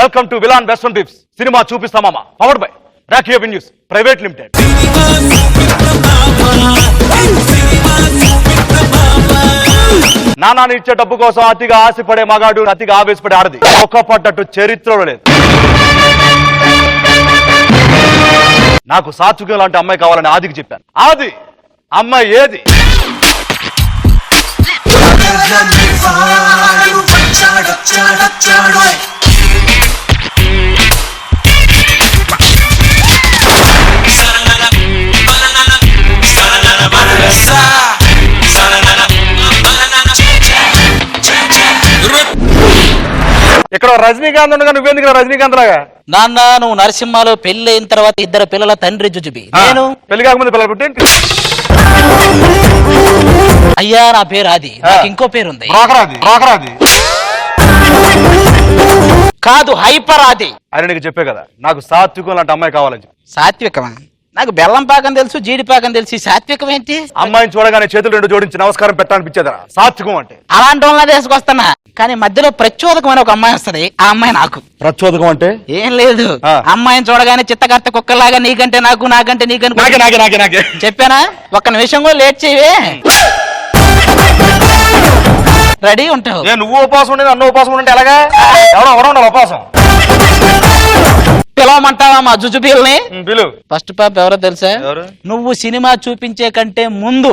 Welcome to villain western tips. Cinema చూపిస్తామా powered by Rakhi news private limited. నానాన్ని ఇచ్చే డబ్బు కోసం అతిగా ఆశపడే మగాడు, అతిగా ఆవేశపడే ఆడది ఒక్క పడ్డట్టు చరిత్రలో లేదు. నాకు సాత్వికం లాంటి అమ్మాయి కావాలని ఆదికి చెప్పాను. ఆది అమ్మాయి ఏది? ఇక్కడ రజనీకాంత్ ఉండగా నువ్వెందుకు రజనీకాంత్ లాగా? నాన్న నువ్వు నరసింహలో పెళ్లి అయిన తర్వాత ఇద్దరు పిల్లల తండ్రి జుజుబి. నేను పెళ్లి కాకముందు పిల్లలు పుట్టి అయ్యా నా పేరు ఆది, నాకు ఇంకో పేరు ఉంది. కాదు హైపర్ ఆది. అని నీకు చెప్పే కదా నాకు సాత్వికం లాంటి అమ్మాయి కావాలని చెప్పి. సాత్వికమా? నాకు బెల్లం పాకం తెలుసు, జీడి పాకం తెలుసు, సాత్వికం ఏంటి? అమ్మాయిని చూడగానే చేతులు రెండు జోడించి నమస్కారం పెట్టాలనిపించేదా సాత్వికం అంటే? అలాంటి వాళ్ళ తీసుకొస్తున్నా, కానీ మధ్యలో ప్రచోదకం అని ఒక అమ్మాయి వస్తది, ఆ అమ్మాయి నాకు. ప్రచోదకం అంటే ఏం లేదు, అమ్మాయిని చూడగానే చిత్తకర్త కుక్కలాగా నీకంటే నాకు, నాకంటే నీకంటే చెప్పానా? ఒక్క నిమిషం కూడా లేట్ చేయవే, రెడీ ఉంటావు. నువ్వు ఉపాసం ఉండే అన్న ఉపాసం ఉంటే ఎలాగా? ఎవరో ఉపాసం పిలవమంటావా మా జుజుబీల్ని? పిలువు. ఫస్ట్ పాప ఎవరో తెలుసా? నువ్వు సినిమా చూపించే కంటే ముందు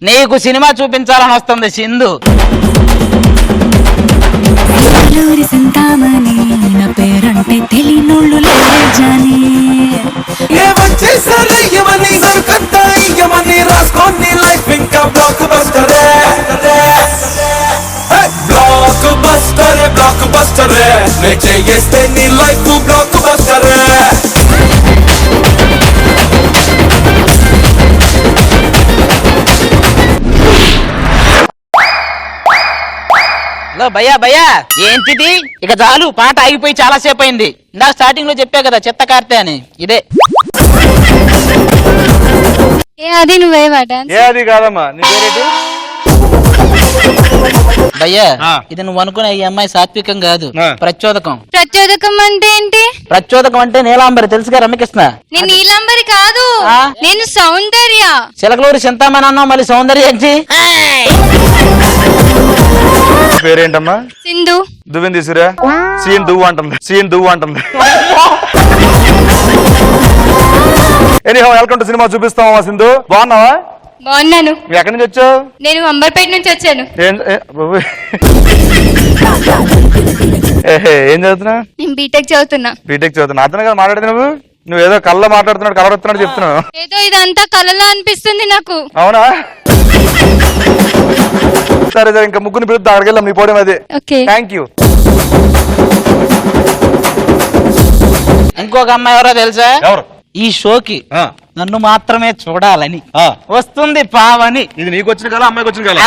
నీకు సినిమా చూపించాలని వస్తుంది సింధు. నా పేరంటే తెలియనోళ్ళు లేజాని రాసుకోని లైఫ్ ఇంకా బ్లాక్ బస్టరే, బ్లాక్ బస్టరే, బ్లాక్ బస్టరే, నే చేస్తే నీ లైఫ్ బ్లాక్ బస్టరే. హలో భయ్యా, భయ్యా ఏంటిది? ఇక చాలు, పాట ఆగిపోయి చాలా సేపు అయింది. ఇందాక స్టార్టింగ్ లో చెప్పా కదా చెత్త కార్తె అని, ఇదే. అది నువ్వే అది కాదమ్మా. నీ పేరేంటి? భయ్యా ఇది నువ్వు అనుకునే ఈ అమ్మాయి సాత్వికం కాదు, ప్రచోదకం. ప్రచోదకం అంటే ఏంటి? ప్రచోదకం అంటే నీలాంబరి తెలుసుగా, రమ్యకృష్ణ. నేను నీలాంబరి కాదు, నేను సౌందర్య. చిలకలూరి చింతామణి అన్నావు, మళ్ళీ సౌందర్య ఏంటి? పేరేంటమ్మా? సింధు. దువ్వెని తీసుకురా. సీన్ దువ్వు అంటుంది. ఎనీహౌ వెల్కమ్ టు సినిమా చూపిస్తామా. సింధు బాగున్నావా? బాగున్నాను. ఎక్కడి నుంచి వచ్చావు? నేను అంబర్పేట నుంచి వచ్చాను. ఏం చదువుతున్నా? నేను బీటెక్ చదువుతున్నా. అతను కదా మాట్లాడితే నువ్వు ఏదో కళ్ళ మాట్లాడుతున్నాడు, కలవడుతున్నాడు చెప్తున్నావు. ఏదో ఇదంతా కళలా అనిపిస్తుంది నాకు. అవునా? సరే ఇంకా ముగ్గురు పిలుద్దాం, అక్కడికి వెళ్ళాం. నీ పోవడం అదే. Thank you. ఇంకొక అమ్మాయి ఎవరో తెలుసా? ఎవరు? ఈ షోకి నన్ను మాత్రమే చూడాలని వస్తుంది పావని. ఇది నీకు వచ్చిన కల, అమ్మాయికి వచ్చిన కల.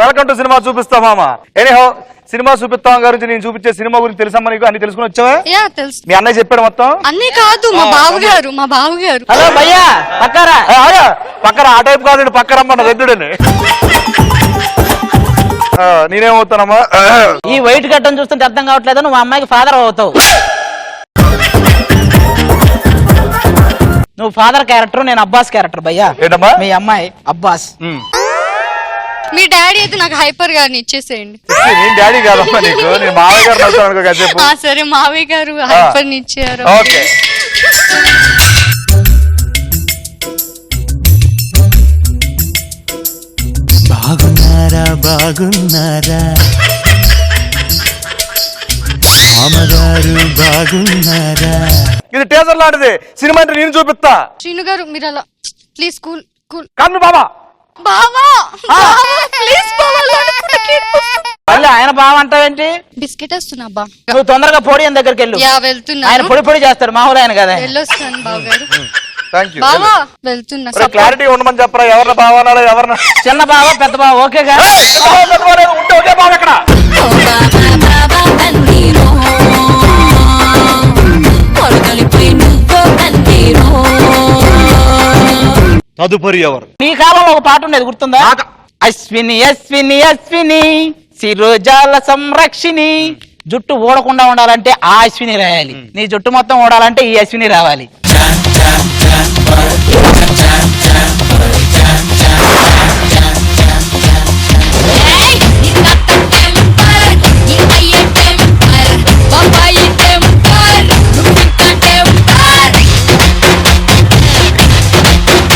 వెల్కమ్ టు సినిమా చూపిస్తామా. ఎనీహౌ సినిమా చూపిస్తాం గురించి నేను చూపించే సినిమా గురించి తెలుసమ్మా నీకు? అన్ని తెలుసుకుని వచ్చావా? మీ అన్నయ్య చెప్పాడు మొత్తం? అన్నీ కాదు, మా బావగారు. హలో భయ్యా, పక్కన ఆ టైప్ కాదు, పక్కరమ్మన్న రెడ్డుడని. నేనేమవుతానమ్మా? ఈ వైట్ గడ్డం చూస్తుంటే అర్థం కావట్లేదు, నువ్వు అమ్మాయికి ఫాదర్ అవుతావు. నువ్వు ఫాదర్ క్యారెక్టర్, నేను అబ్బాస్ క్యారెక్టర్. భయ్యా ఏంటమ్మా? మీ అమ్మాయి అబ్బాస్. మీ డాడీ అయితే నాకు హైపర్ గారిని ఇచ్చేసేయండి. నేను డాడీ కాదమ్మా నీకు, నేను మావయ్య గారు. సరే మావయ్య గారు హైపర్ ని ఇచ్చారు. ఓకే. బాగున్నారా మామగారు బాగున్నారా? ఇది టీజర్ లాంటిది. సినిమా అంటే నేను చూపిస్తా. శ్రీను గారు మీరు అలా ప్లీజ్ కూల్ కూల్. కన్ను బాబా బావా ప్లీజ్ మళ్ళీ ఆయన బావ అంటావేంటి? బిస్కెట్ వస్తున్నా బా. నువ్వు తొందరగా పోడియం దగ్గరికి వెళ్ళు. యా వెళ్తున్నా. ఆయన పొడి పొడి చేస్తాడు మామూలు ఆయన కదా. వెళ్ళొస్తాను బావగారు. Thank you. బావా వెళ్తున్నా. క్లారిటీ ఉండమని చెప్పరా. ఎవరిని బావనాలో ఎవరిన చిన్న బావ పెద్ద బావ ఓకేగా? ఉంటే ఒకే బావ ఇక్కడ. తదుపరి ఎవరు? నీ కాలంలో ఒక పాట ఉండేది గుర్తుందా? అశ్విని అశ్విని అశ్విని శిరోజాల సంరక్షిణి. జుట్టు ఊడకుండా ఉండాలంటే ఆ అశ్విని రాయాలి. నీ జుట్టు మొత్తం ఊడాలంటే ఈ అశ్విని రావాలి.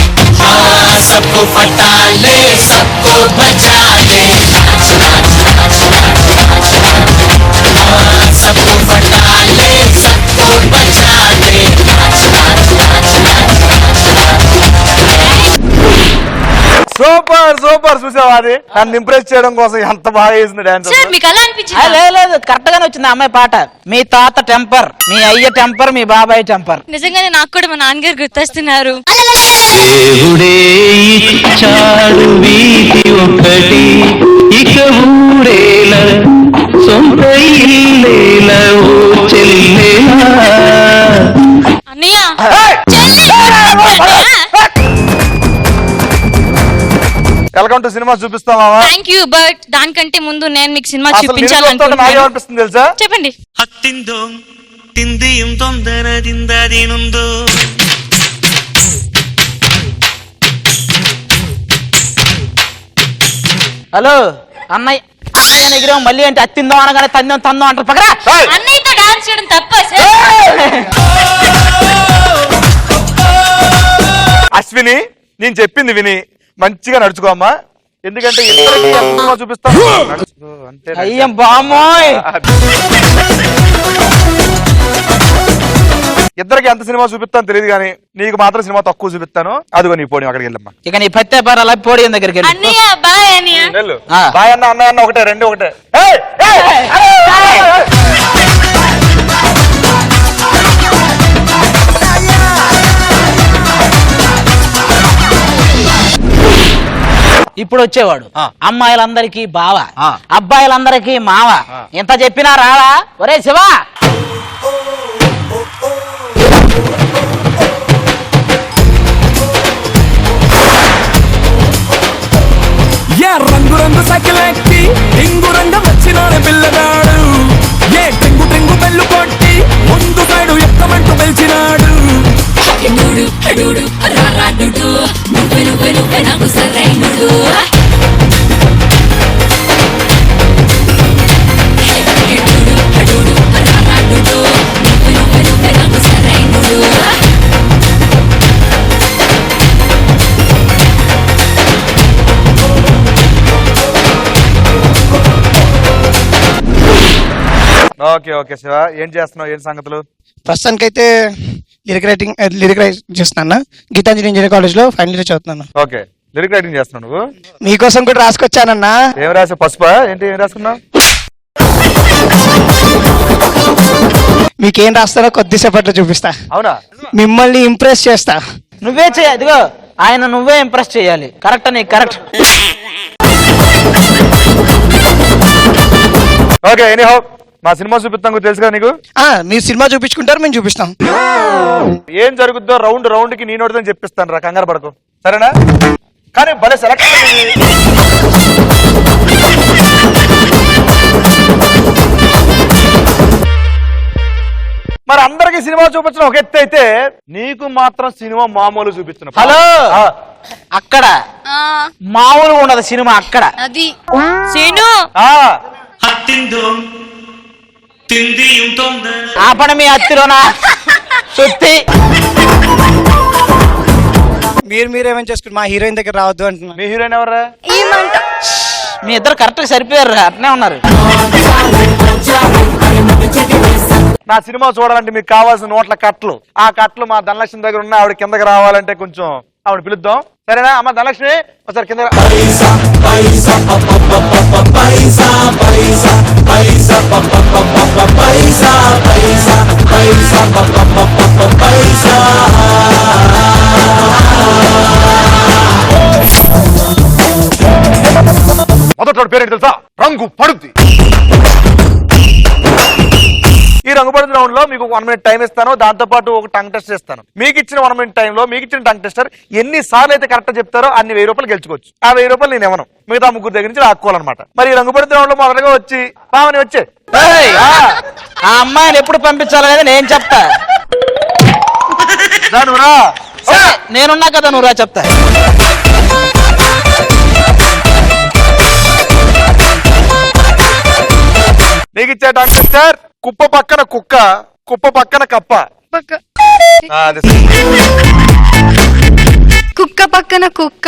सबको फटा ले सबको बचा दे सबको फटा ले सबको बचा दे. Super super. చూసావా అది? నన్ను ఇంప్రెస్ చేయడం కోసం ఎంత బాగా వేసింది డాన్స్. మీకు అలా అనిపించింది? లేదు కరెక్ట్ గానే వచ్చింది అమ్మాయి పాట. మీ తాత టెంపర్, మీ అయ్య టెంపర్, మీ బాబాయ్ టెంపర్. నిజంగానే నాకు కూడా మా నాన్నగారు గుర్తొస్తున్నారు. దేవుడే ఇచ్చాడు వీధి ఒకటి, ఇక ఊరేల సొంత ఇల్లేల ఓ చెల్లెలా. అన్నయ్య వెల్కమ్ టు సినిమా చూపిస్తామా? Thank you. బట్ దానికంటే ముందు నేను మీకు సినిమా చూపించాలనుకుంటున్నాను. నాకేమనిపిస్తుంది తెలుసా? చెప్పండి. ಹತ್ತಿಂದೋ ತಿಂದಿಯಂ ತೊಂದರದಿಂದದಿನೊಂದು హలో అన్నయ్య అన్నయ్య నిగ్రహం మళ్ళీ అంటే అత్తిందో అనగానే తందో తందో అంటారు. పక్కరా అన్నయ్యతో డాన్స్ చేయడం తప్ప అశ్విని నేను చెప్పింది విని మంచిగా నడుచుకోమ్మా. ఎందుకంటే ఇద్దరికి ఎంత సినిమా చూపిస్తాను. నడుచుకో, అంతే. అయ్యం బామ్మోయ్. ఇద్దరికి ఎంత సినిమా చూపిస్తాను తెలియదు కానీ నీకు మాత్రం సినిమా తక్కువ చూపిస్తాను. అదిగో నీ పోనీ అక్కడికి వెళ్ళమ్మా. ఇక నీ పత్తే పార పోడియం దగ్గరికి వెళ్ళు. అన్నయ్య బాయ్ అన్నయ్య. వెళ్ళు. ఆ. బాయ్ అన్న అన్నయ్య అన్న ఒకటే, రెండు ఒకటే. ఇప్పుడు వచ్చేవాడు అమ్మాయిలందరికీ బావ, ఆ. అబ్బాయిలందరికీ మావ. ఎంత చెప్పినా రావా? ఒరే శివా, ఏ రంగు రంగు సకిలెక్కి ఇంగు రంగ వచ్చినాడు పిల్లగాడు. ఏ టెంగు టెంగు బెల్లు కొట్టి ముందు సైడు ఎక్కమంటూ పిలిచినాడు. ఓకే ఓకే శివ, ఏం చేస్తున్నావు? ఏం సంగతులు? ప్రస్తుతానికైతే లిరిక్ రైట్ చేస్తున్నాను. గీతాంజలి ఇంజనీరింగ్ కాలేజ్ లో ఫైనల్ ఇయర్ చదువుతున్నాను. ఓకే, లిరిక్ రైటింగ్ చేస్తున్నావు నువ్వు? మీకోసం కూడా రాసుకొచ్చానన్నా. ఏం రాసావు? పసుపా ఏంటి? ఏం రాసుకున్నావు? మీకేం రాస్తానో కొద్దిసేపట్లో చూపిస్తా. అవునా? మిమ్మల్ని ఇంప్రెస్ చేస్తా. నువ్వే చేయ. ఇదిగో ఆయన నువ్వే ఇంప్రెస్ చేయాలి. కరెక్ట్ నీకు కరెక్ట్. ఓకే, ఎనీహౌ మా సినిమా చూపిస్తాం తెలుసు కదా నీకు. మీరు సినిమా చూపించుకుంటారు, మేము చూపిస్తాం. ఏం జరుగుద్దో రౌండ్ రౌండ్ కి నేను ఒకటి చెప్పిస్తాను రా, కంగారు పడకు సరేనా? కానీ భలే సెలెక్ట్. మరి అందరికి సినిమా చూపించడం ఒక ఎత్తు అయితే నీకు మాత్రం సినిమా మామూలు చూపిస్తున్నా. హలో, అక్కడ మామూలు ఉండదు సినిమా. అక్కడ అది సీను. ಹತ್ತಿಂದೋ ತಿಂದಿಯಂ ತೊಂದರೆ ఆ పని మీ అత్తిలోనా సుత్తి. మీరేమని చేసుకుంటారు? మా హీరోయిన్ దగ్గర రావద్దు అంటున్నా. మీ హీరోయిన్ ఎవరా? మీ ఇద్దరు కరెక్ట్ సరిపోయారు, అట్నే ఉన్నారు. నా సినిమా చూడాలంటే మీకు కావాల్సిన నోట్ల కట్టలు, ఆ కట్టలు మా ధనలక్ష్మి దగ్గర ఉన్న ఆవిడ కిందకి రావాలంటే కొంచెం ఆవిడ పిలుద్దాం. సరేనా అమ్మ ధనలక్ష్మి ఒకసారి కింద మొదటి పేరేంటి తెలుసా? రంగు పడుద్ది. ఈ రంగు పడుద్ది రౌండ్ లో మీకు 1 minute టైం ఇస్తాను, దాంతో పాటు ఒక టంగ్ టెస్ట్ ఇస్తాను. మీకు ఇచ్చిన 1 minute టైంలో మీకు ఇచ్చిన టంగ్ టెస్టర్ ఎన్ని సార్లు అయితే కరెక్ట్ చెప్తారో అన్ని 1000 రూపాయలు గెలుచుకోవచ్చు. ఆ 1000 రూపాయలు నేను ఇవ్వను, మిగతా ముగ్గురు దగ్గర నుంచి రాసుకోవాలన్నమాట. మరి ఈ రంగు పడుద్ది రౌండ్ లో మొదటగా వచ్చి పావని వచ్చే ఆ అమ్మాయిని ఎప్పుడు పంపించాలి కదా నేను చెప్తా. నేనున్నా కదా నువ్వు రా చెప్తా. నీకు ఇచ్చే టంగ్ టెస్టర్ కుప్ప పక్కన కుక్క, కుప్ప పక్కన కప్ప. కుక్క పక్కన కుక్క,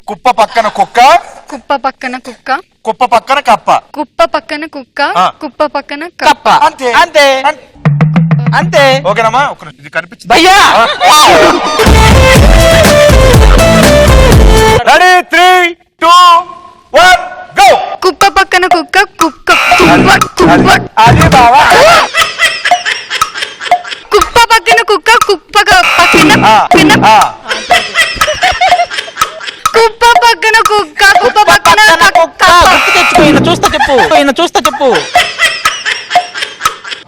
కుప్ప పక్కన కుక్క, కుప్ప పక్కన కుక్క, కుప్ప పక్కన కప్ప. కుప్ప పక్కన కుక్క, కుప్ప పక్కన కప్ప. అంతే అంతే అంతే. ఓకేనమ్మా, ఇది కనిపించింది భయ్యా. Ready 3, 2, 1 go. కుప్ప పక్కన కుక్క, కుక్క కుప్ప అది బావా. కుప్ప పక్కన కుక్క, కుప్ప పక్కన కుప్ప పక్కన కుక్క, కుప్ప పక్కన కుక్క. గుర్తు తెచ్చుకో, ఈయన చూస్తా చెప్పు, ఈయన చూస్తా చెప్పు.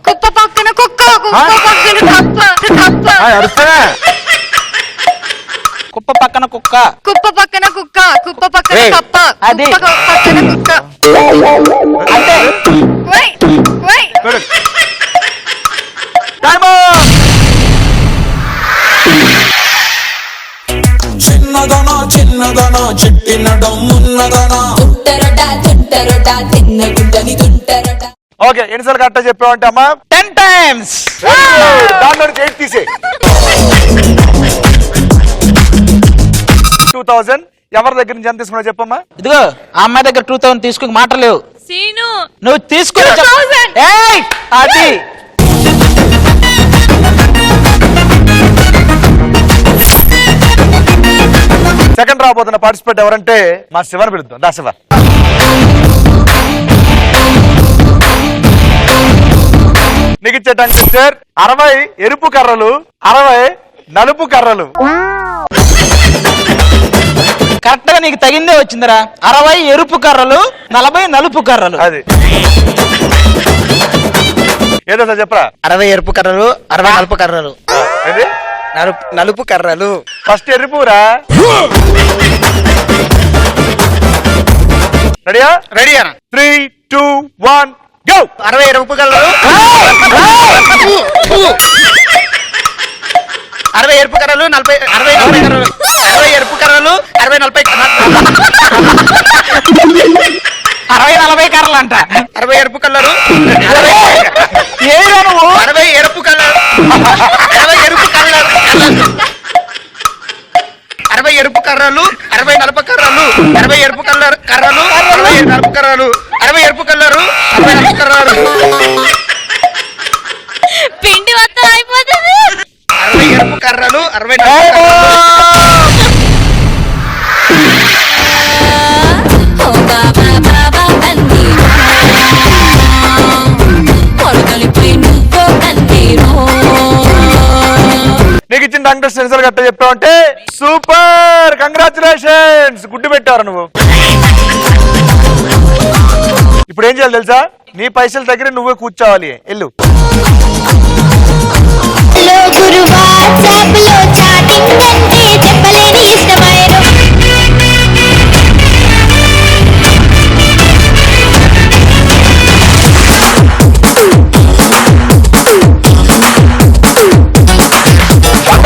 కుప్ప పక్కన కుక్క, కుప్ప పక్కన కప్ప కప్ప. కుప్ప పక్కన కుక్క, కుప్ప పక్కన కుక్క, కుప్ప పక్కన కప్ప, అది. కుప్ప పక్కన కుక్క. అంటే చిన్నదనా చిన్నదనా చిట్టినడం మున్నదనా ఓకే, ఎన్నిసార్లు కరెక్ట్ చెప్పావంటే అమ్మా 10 times. దాంట్లో 8 తీసే. 2000 ఎవరి దగ్గర నుంచి ఎంత తీసుకున్నా చెప్పమ్మా. ఇదిగో ఆ అమ్మాయి దగ్గర 2000 తీసుకుని మాటలేవు. నువ్వు తీసుకుని అది సెకండ్ రాబోతున్న పార్టిసిపేట్ ఎవరంటే మా శివని పిలుద్దాం. దా శివ. నీకు ఇచ్చే టంగ్ టెస్టర్ 60 ఎరుపు కర్రలు, 60 నలుపు కర్రలు. కరెక్ట్ గా నీకు తగిందే వచ్చిందిరా. 60 ఎరుపు కర్రలు, 40 నలుపు కర్రలు. అది ఏదో సార్ చెప్పరా. 60 ఎరుపు కర్రలు, 60 నలుపు కర్రలు. ఏంది? నలుపు కర్రలు. ఫస్ట్ ఎరుపురా. రెడీయా? రెడీ అన్న. 3, 2, 1 గో. 60 ఎరుపు కర్రలు, 60 ఎరుపు కర్రలు, 60 నలభై కర్రలు. 60 ఎరుపు కర్రలు, 60 నలభై 60-40 కర్రలు అంట. 60 ఎరుపు కర్రలు, 60 ఎరుపు కర్రలు, 60 ఎరుపు కర్రలు, 60 ఎరుపు కర్రలు, 60 నలుపు కర్రలు, 60 ఎరుపు కర్రలు, 60 నలుపు కర్రలు, 60 ఎరుపు కర్రలు, 60 నలుపు కర్రలు. పిండి మొత్తం అయిపోతుంది. 60 ఎరుపు కర్రలు, 60 నలుపు కర్రలు. నీకు ఇచ్చిన టంగ్ టెస్ట్ ఎన్నిసార్లు కరెక్ట్ చెప్పావంటే సూపర్, కంగ్రాచులేషన్స్. గుడ్డు పెట్టారు నువ్వు. ఇప్పుడు ఏం చేయాలి తెలుసా? నీ పైసల దగ్గర నువ్వే కూర్చోవాలి. ఎల్లు.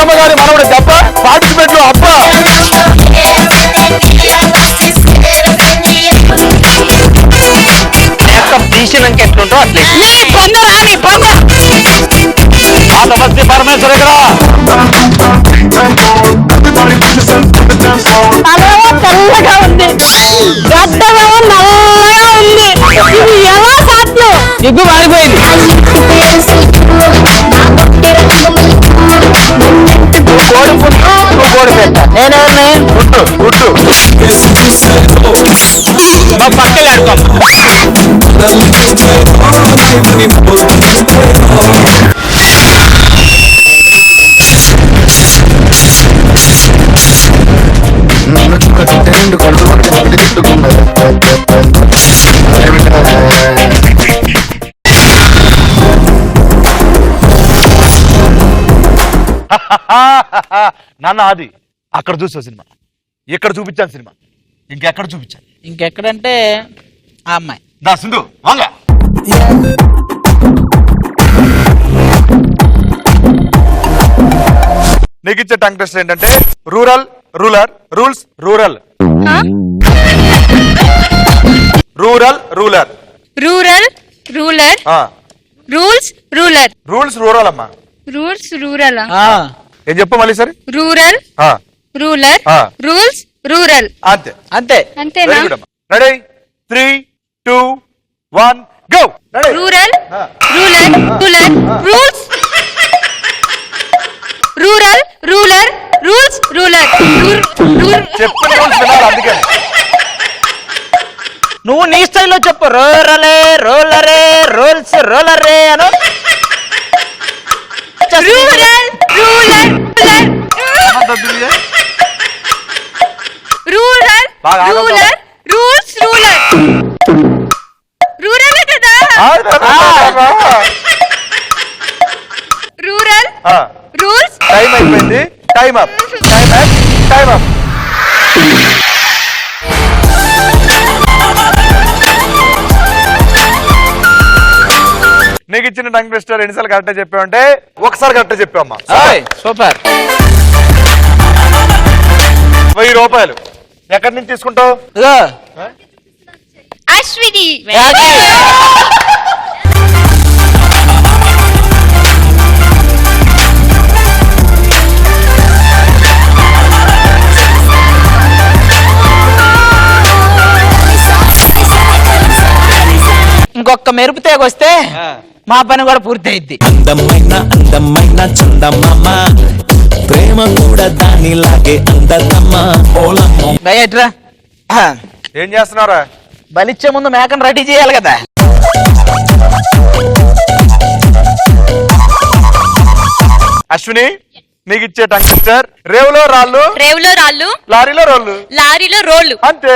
అమ్మగారి మనవడు దెబ్బ పార్టిసిపేట్ లో అబ్బా. తీసినాక ఎట్లుంటో అట్లే. నమస్తే పరమేశ్వర చల్లగా ఉంది, గడ్డమేమో నల్లగా ఉంది. ఇగ్గు మారిపోయింది. కోడి పుట్టు నువ్వు కోడి పెట్ట నేనే గుడ్డు మా పక్కన ఆడుకో. రెండు కళ్ళు నాన్న అది అక్కడ చూసావు సినిమా, ఇక్కడ చూపించాను సినిమా, ఇంకెక్కడ చూపించాను? ఇంకెక్కడంటే ఆ అమ్మాయి దా సింధు వాంగ. నీకు ఇచ్చే టంగ్ టెస్ట్ ఏంటంటే rural ruler rules rural rural ruler rural ruler rules ruler rules rural అమ్మా. రూల్స్ రూరల్ ఏం చెప్పు మళ్ళీ సరే. రూరల్ రూలర్ రూల్స్ రూరల్ అంతే అంతే. అంతేనా? Ready 3 2 1 go. Rural ruler ruler rules rural ruler rules ruler చెప్పిన రూల్స్ వినాలి అందుకని. నువ్వు నీ స్టైల్లో చెప్పు. రోరలే రోలరే రూల్స్ రోలరే అను. రూరల్ రూలర్ రూరల్ బాగా ఆగమ్మా. రూలర్ రూల్స్ రూలర్ రూరల్ కదా. Rural rules. టైం అయిపోయింది. Time up time up time up. నీకు ఇచ్చిన టంగ్ ట్విస్టర్ ఎన్నిసార్లు కరెక్ట్ చెప్పావంటే ఒకసారి కరెక్ట్ చెప్పామ్మా. సూపర్. 1000 రూపాయలు ఎక్కడి నుంచి తీసుకుంటావు? అశ్విని. ఇంకొక మెరుపు తేగొస్తే మా పని కూడా పూర్తి అయింది. అందమైన అందమైన చందమామ ప్రేమ కూడా దానిలాగే అందదమ్మ. బయట్రా. ఏం చేస్తున్నారా? బలిచ్చే ముందు మేకను రెడీ చేయాలి కదా. అశ్విని నీకు ఇచ్చే టంగ్ ట్విస్టర్ రేవులో రాళ్ళు రేవులో రాళ్ళు లారీలో రోళ్ళు. లారీలో రోళ్ళు. అంతే.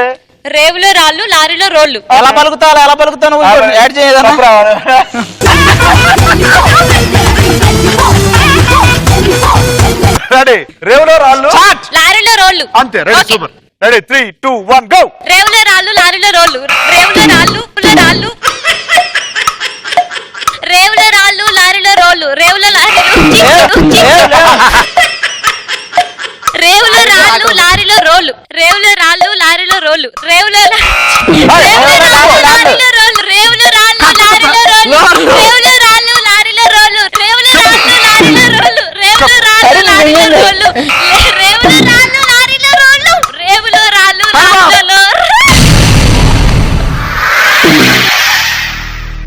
రేవులో రాళ్ళు లారీలో రోళ్ళు. ఎలా పలుకుతావు ఎలా పలుకుతావు నువ్వు యాడ్ చేయదన్నా. రెడీ రేవులో రాళ్ళు లారీలో రోళ్ళు. అంతే. Ready super. Ready 3 2 1 go. రేవులో రాళ్ళు లారీలో రోళ్ళు. రేవులో రాళ్ళు రాళ్ళు రేవులో రాళ్ళు లారీలో రోళ్ళు. రేవులో రేవులో రాళ్ళు లారీలో రోళ్ళు. రేవులో రాళ్ళు లారీలో రోళ్ళు. రేవులో రాళ్ళు లారీలో రోళ్ళు. రేవులో రాళ్ళు లారీలో రోళ్ళు. రేవులో రాళ్ళు లారీలో రోళ్ళు. రేవులో రాళ్ళు లారీలో రోళ్ళు. రేవులో రాళ్ళు లారీలో రోళ్ళు. రేవులో రాళ్ళు లారీలో రోళ్ళు. రేవులో రాళ్ళు లారీలో.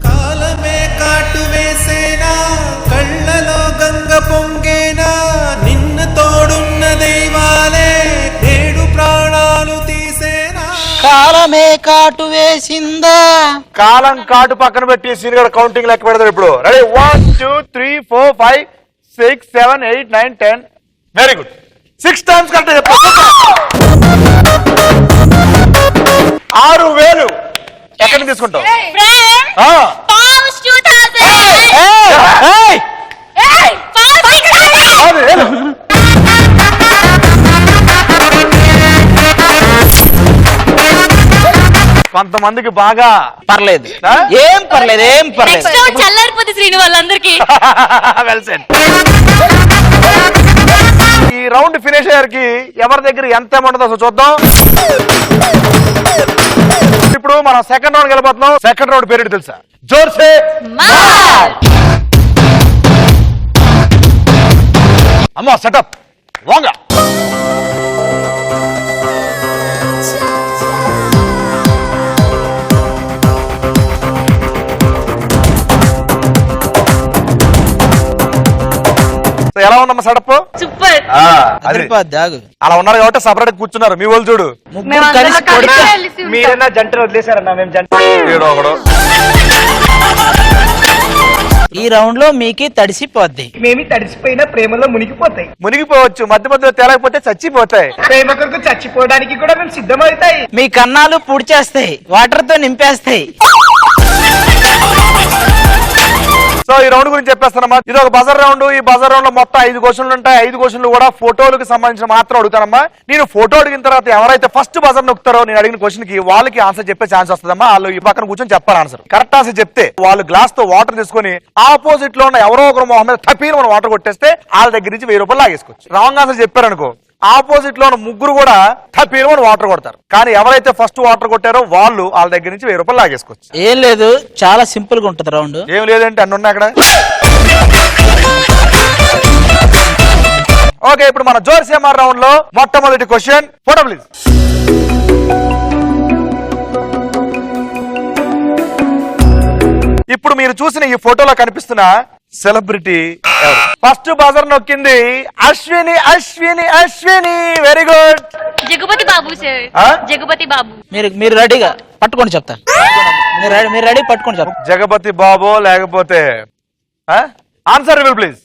కాలమే కాటు వేసేనా కళ్ళలో గంగ పొంగేనా నిన్ను తోడున్న దైవాలే నేడు ప్రాణాలు తీసేనా. కాలమే కాటు వేసిందా. కాలం కాటు పక్కన పెట్టి సీనియర్ కౌంటింగ్ లెక్క పెడతారు ఇప్పుడు. Ready 1 2 3 4 5 6 7 8 9 10. Very good. 6 times correct చెప్పు. 6000 ఎక్కడి నుంచి తీసుకుంటావు? Pause 2000. కొంతమందికి బాగా పర్లేదు. ఆ? ఏం పర్లేదు ఏం పర్లేదు. నెక్స్ట్ రౌండ్ చల్లారిపోతే శ్రీను వాళ్ళందరికీ. Well said. ఈ రౌండ్ ఫినిష్ అయ్యారికి ఎవరి దగ్గర ఎంత అమౌంట్ ఉందో అసలు చూద్దాం. ఇప్పుడు మనం సెకండ్ రౌండ్ వెళ్ళిపోతున్నాం. సెకండ్ రౌండ్ పేరు తెలుసా? జోర్సే మార్. అమ్మా సెటప్ వాంగా. ఎలా ఉందమ్మా సెటప్? సూపర్. అది అదిరిపోద్ది, ఆగు. అలా ఉన్నారు కాబట్టి సపరేట్ కూర్చున్నారు మీ వాళ్ళు చూడు. ముగ్గురు కలిసి కొడితే మీరైనా జంటను వదిలేశారన్నా, మేము జంట. ఏడో ఒకడు. ఈ రౌండ్ లో మీకి తడిసిపోద్ది. మేమి తడిసిపోయిన ప్రేమలో మునిగిపోతాయి. మునిగిపోవచ్చు, మధ్య మధ్యలో తేలకపోతే చచ్చిపోతాయి. ప్రేమ కొరకు చచ్చిపోవడానికి కూడా మేము సిద్ధమవుతాయి. మీ కన్నాలు పూడ్చేస్తాయి, వాటర్ తో నింపేస్తాయి. సో ఈ రౌండ్ గురించి చెప్పేస్తానమ్మా. ఇది ఒక బజర్ రౌండ్. ఈ బజర్ రౌండ్ లో మొత్తం 5 క్వశ్చన్లు ఉంటాయి. 5 క్వశ్చన్లు కూడా ఫోటోలకు సంబంధించిన మాత్రం అడుగుతానమ్మా. నేను ఫోటో అడిగిన తర్వాత ఎవరైతే ఫస్ట్ బజర్ నొక్కుతారో నేను అడిగిన క్వశ్చన్ కి వాళ్ళకి ఆన్సర్ చెప్పే ఛాన్స్ వస్తుందమ్మా. వాళ్ళు ఈ పక్కన కూర్చొని చెప్పాలి ఆన్సర్. కరెక్ట్ ఆన్సర్ చెప్తే వాళ్ళు గ్లాస్ తో వాటర్ తీసుకొని ఆపోజిట్ లో ఉన్న ఎవరో ఒకరు మొహం మీద తప్పీని మనం వాటర్ కొట్టేస్తే వాళ్ళ దగ్గర నుంచి 1000 రూపాయలు లాగేసుకోవచ్చు. రాంగ్ ఆన్సర్ చెప్పారనుకో ఆపోజిట్ లో ఉన్న ముగ్గురు కూడా తప్పీని మనం వాటర్ కొడతారు. కానీ ఎవరైతే ఫస్ట్ వాటర్ కొట్టారో వాళ్ళు వాళ్ళ దగ్గర నుంచి 1000 రూపాయలు లాగేసుకోవచ్చు. ఏం లేదు, చాలా సింపుల్ గా ఉంటది రౌండ్. ఏం లేదంటే అన్ని ఉన్నాయి అక్కడ. ఓకే, ఇప్పుడు మన జోర్సేమార్ రౌండ్ లో మొట్టమొదటి క్వశ్చన్. Photo please. ఇప్పుడు మీరు చూసిన ఈ ఫోటోలో కనిపిస్తున్న సెలబ్రిటీ ఎవరు? ఫస్ట్ బజర్ నొక్కింది Ashwini. Ashwini Ashwini very good. Jagapathi Babu sir. Jagapathi Babu. మీరు రెడీగా పట్టుకొని చెప్తా. మీరు రెడీ పట్టుకొని చెప్తా. జగపతి బాబో లేకపోతే answer reveal please.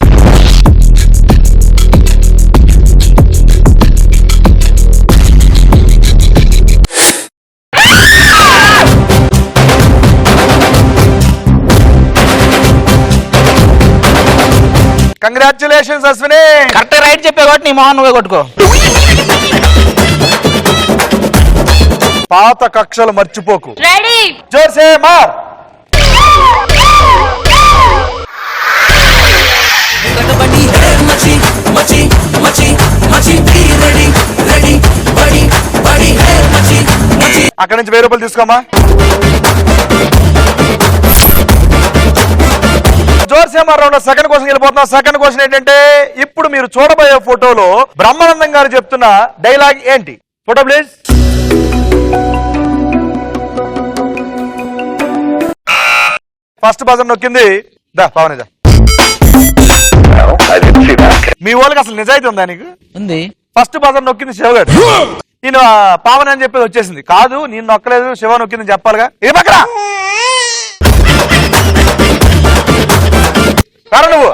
Congratulations Ashwini. Correct right చెప్పే కాబట్టి నీ మొహన్ నువ్వే కొట్టుకో. పాత కక్షలు మర్చిపోకు. రెడీ. జోర్సేమార్. అక్కడి నుంచి 1000 రూపాయలు తీసుకోమా. జోర్సేమార్ రౌండ్ సెకండ్ క్వశ్చన్ వెళ్ళిపోతున్నాం. సెకండ్ క్వశ్చన్ ఏంటంటే ఇప్పుడు మీరు చూడబోయే ఫోటోలో బ్రహ్మానందం గారు చెప్తున్న డైలాగ్ ఏంటి? Photo please. ఫస్ట్ బజర్ నొక్కింది దా పవనిదా. మీ వాళ్ళకి అసలు నిజాయితీ ఉందా నీకు? ఉంది. ఫస్ట్ బజర్ నొక్కింది శివగాడు. నేను పావని అని చెప్పేది వచ్చేసింది. కాదు నేను నొక్కలేదు శివ నొక్కింది చెప్పాలిగా. ఏ పక్కన నువ్వు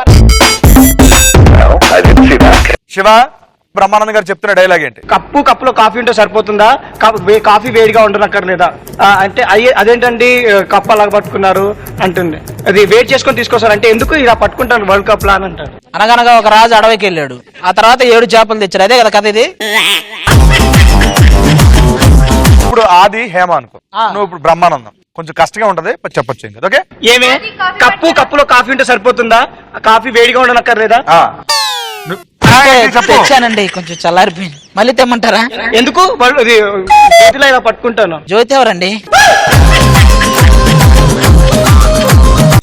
శివ బ్రహ్మానంద గారు చెప్తున్న డైలాగ్ ఏంటి? కప్పులో కాఫీ ఉంటే సరిపోతుందా? కాఫీ వేడిగా ఉండనక్కర్లేదా? అంటే అదేంటండి కప్పు అలాగ పట్టుకున్నారు అంటుంది. అది వేడి చేసుకొని తీసుకొస్తారు అంటే ఎందుకు ఇలా పట్టుకుంటారు వరల్డ్ కప్ లా అని అంటారు. అనగనగా ఒక రాజు అడవికి వెళ్ళాడు. ఆ తర్వాత 7 చేపలు తెచ్చాడు. అదే కదా కథ ఇది. ఇప్పుడు ఆది హేమ అనుకో, నువ్వు ఇప్పుడు బ్రహ్మానందం. కొంచెం కష్టంగా ఉంటది చెప్పొచ్చు ఇంకా. ఓకే, ఏమే కప్పులో కాఫీ ఉంటే సరిపోతుందా? కాఫీ వేడిగా ఉండనక్కర్లేదా? తెచ్చానండి, కొంచెం చల్లారిపోయింది. మళ్ళీ తెమ్మంటారా? ఎందుకు ఇలా పట్టుకుంటాను. జ్యోతి ఎవరండి?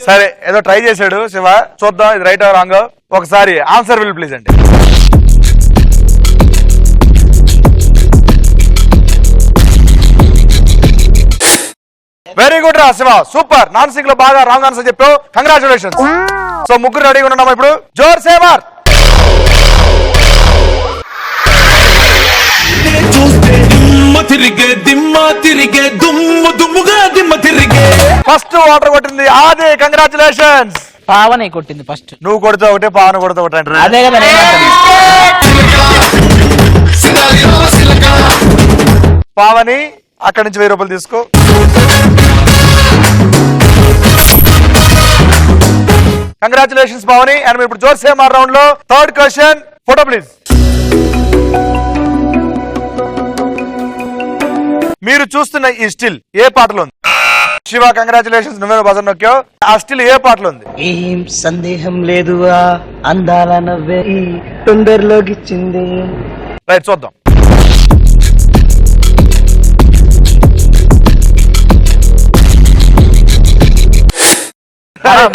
సరే ఏదో ట్రై చేశాడు శివ, చూద్దాం ఇది రైట్ రాంగ్. ఒకసారి ఆన్సర్ విల్ ప్లీజ్ అండి. వెరీ గుడ్ రా శివ, సూపర్. నాన్ సింగ్ లో బాగా రాంగ్ ఆన్సర్ చెప్పావు. కంగ్రాచులేషన్స్. సో ముగ్గురు రెడీగా ఉన్నాం ఇప్పుడు. జోర్సేమార్. ఫస్ట్ వాటర్ కొట్టింది ఆది. కంగ్రాచులేషన్స్. పావని కొట్టింది ఫస్ట్. నువ్వు కొడితే ఒకటే, పావన కొడితే ఒకటి అంటే అదే కదా పావని. అక్కడి నుంచి 1000 రూపాయలు తీసుకో. కంగ్రాచులేషన్స్ పావని. అండ్ ఇప్పుడు జోర్సేమార్ రౌండ్ లో థర్డ్ క్వశ్చన్. Photo please. మీరు చూస్తున్న ఈ స్టిల్ ఏ పాటలో ఉంది? శివ కంగ్రాచులేషన్స్, నువ్వే బజర్ నొక్కావు. ఆ స్టిల్ ఏ పాటలో ఉంది? ఏం సందేహం లేదు అందాల నవ్వే తొందరలోకిచ్చింది. రైట్, చూద్దాం.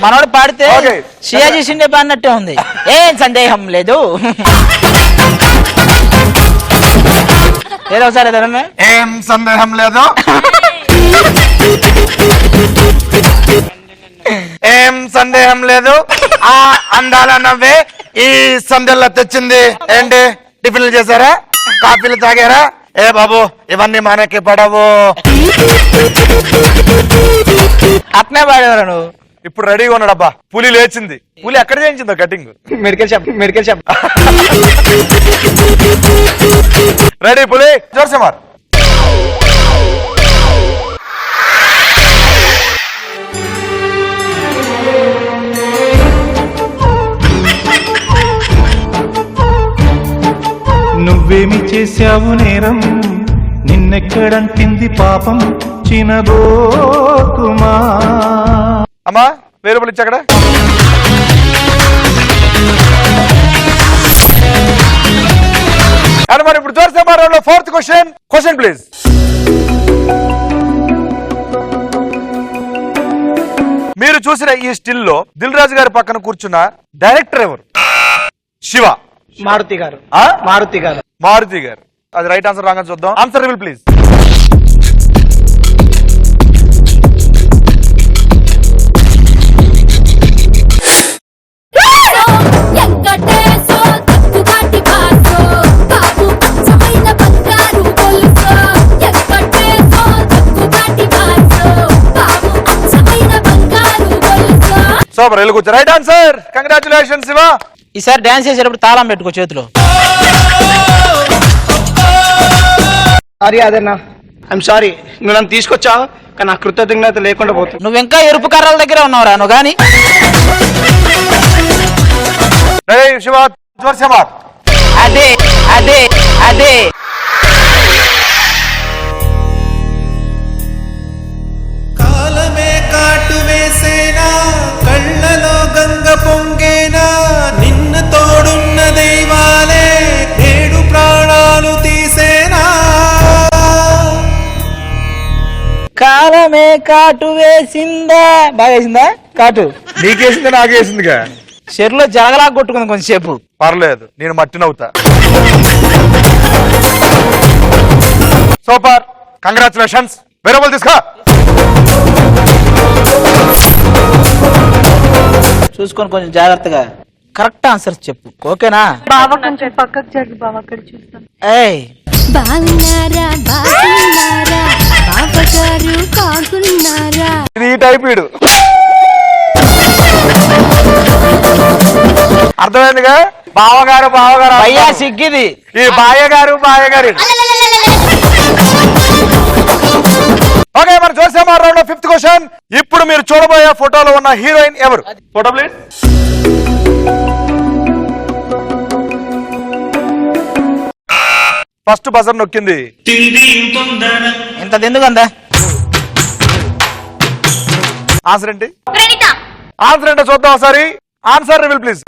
మనోడు పాడితే షియాజీ షిండే పాడినట్టే ఉంది. ఏం సందేహం లేదు. ఏదో ఒకసారి ఏం సందేహం లేదు. ఏం సందేహం లేదు. ఆ అందాల నవ్వే ఈ సందెల్లా తెచ్చింది ఏంటి? టిఫిన్లు చేశారా? కాఫీలు తాగారా? ఏ బాబు ఇవన్నీ మనకి పడవు. అట్నే పాడేవారు నువ్వు. ఇప్పుడు రెడీగా ఉన్నాడబ్బా. పులి లేచింది. పులి ఎక్కడ చేయించిందో కటింగ్? మెడికల్ షాప్ రెడీ పులి జోర్సమార్. నువ్వేమి చేశావు నేరం, నిన్నెక్కడంటింది పాపం చినబోకుమా. అమ్మా 1000 రూపాయలు ఇచ్చి అక్కడ. అండ్ మరి ఇప్పుడు జోర్సమార్ రౌండ్ లో 4th క్వశ్చన్ ప్లీజ్. మీరు చూసిన ఈ స్టిల్ లో దిల్ రాజు గారి పక్కన కూర్చున్న డైరెక్టర్ ఎవరు? శివ. మారుతి గారు. మారుతి గారు. అది రైట్ ఆన్సర్. రాగా చూద్దాం. Answer reveal please. సూపర్. వెళ్ళి కూర్చో. Right answer. కంగ్రాచులేషన్ శివ. ఈసారి డాన్స్ చేసేటప్పుడు తాళం పెట్టుకో చేతిలో. సారీ అదేనా, ఐఎమ్ సారీ. నువ్వు నన్ను తీసుకొచ్చావు కానీ నా కృతజ్ఞత లేకుండా పోతుంది. నువ్వు ఇంకా ఎరుపు కర్రల దగ్గర ఉన్నావురా నువ్వు గాని. శివ జోర్సమార్. అదే అదే అదే. కాలమే కాటు వేసేనా, కళ్ళలో గంగ పొంగేనా, నిన్ను తోడున్న దైవాలే నేడు ప్రాణాలు తీసేనా. కాలమే కాటు వేసిందా? బాగా వేసిందా కాటు? నీకేసింది నాకేసిందిగా. చెరులో జలగలా కొట్టుకుంది కొంచెంసేపు. పర్లేదు, నేను మట్టినవుతా. సూపర్. కంగ్రాచులేషన్స్. వేరే తీసుకో. చూసుకొని కొంచెం జాగ్రత్తగా కరెక్ట్ ఆన్సర్ చెప్పు. ఓకేనా? బావ కొంచెం పక్కకు జరిగి బావ అక్కడ చూస్తాను. ఏయ్ బాగున్నారా బాగున్నారా బావగారు కాకున్నారా. ఇది ఈ టైప్ వీడు. అర్థమైందిగా? బావగారు అయ్యా సిగ్గిది. ఈ బాయ్యగారు. ఓకే, మన జోర్సమార్ రౌండ్ లో 5th క్వశ్చన్. ఇప్పుడు మీరు చూడబోయే ఫోటోలో ఉన్న హీరోయిన్ ఎవరు? Photo please. ఫస్ట్ బజర్ నొక్కింది. ఇంత ఎందుకందా? ఆన్సర్ ఏంటి? ప్రణీత. ఆన్సర్ ఏంటో చూద్దాం ఒకసారి. Answer reveal please.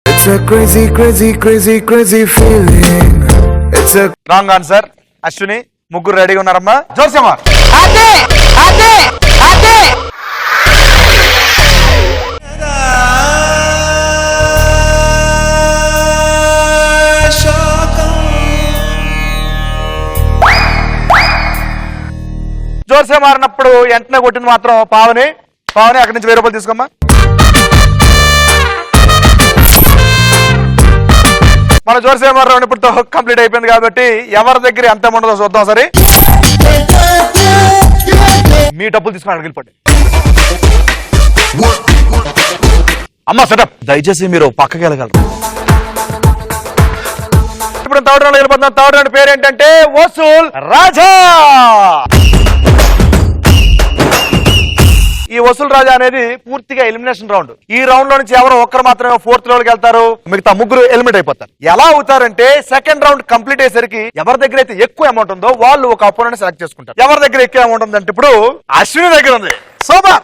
It's a crazy, crazy, crazy, crazy feeling. It's a wrong answer. Ashwini. ముగ్గురు రెడీగా ఉన్నారమ్మా. జోర్సమార్. అదే అదే అదే. జోర్సే మారినప్పుడు వెంటనే కొట్టింది మాత్రం పావని. అక్కడి నుంచి 1000 రూపాయలు తీసుకోమ్మా. మన జోర్సే మారి ఇప్పుడుతో కంప్లీట్ అయిపోయింది కాబట్టి ఎవరి దగ్గర ఎంత ఉండదో చూద్దాం. సరే, మీ డబ్బులు తీసుకుని అక్కడికి వెళ్ళిపోండి. అమ్మా సెటప్. దయచేసి మీరు పక్కకి వెళ్ళగలరు. ఇప్పుడు 3rd రౌండ్ వెళ్ళిపోతున్నాం. 3rd రౌండ్ పేరు ఏంటంటే వసూల్ రాజా. ఈ వసూల్ రాజా అనేది పూర్తిగా ఎలిమినేషన్ రౌండ్. ఈ రౌండ్ లో నుంచి ఎవరో ఒక్కరు మాత్రమే 4th రౌండ్కి వెళ్తారు. మిగతా ముగ్గురు ఎలిమినేట్ అయిపోతారు. ఎలా అవుతారంటే 2nd రౌండ్ కంప్లీట్ అయ్యేసరికి ఎవరి దగ్గర అయితే ఎక్కువ అమౌంట్ ఉందో వాళ్ళు ఒక అపోనెంట్ సెలెక్ట్ చేసుకుంటారు. ఎవరి దగ్గర ఎక్కువ అమౌంట్ ఉందంటే ఇప్పుడు అశ్విని దగ్గర ఉంది. సూపర్.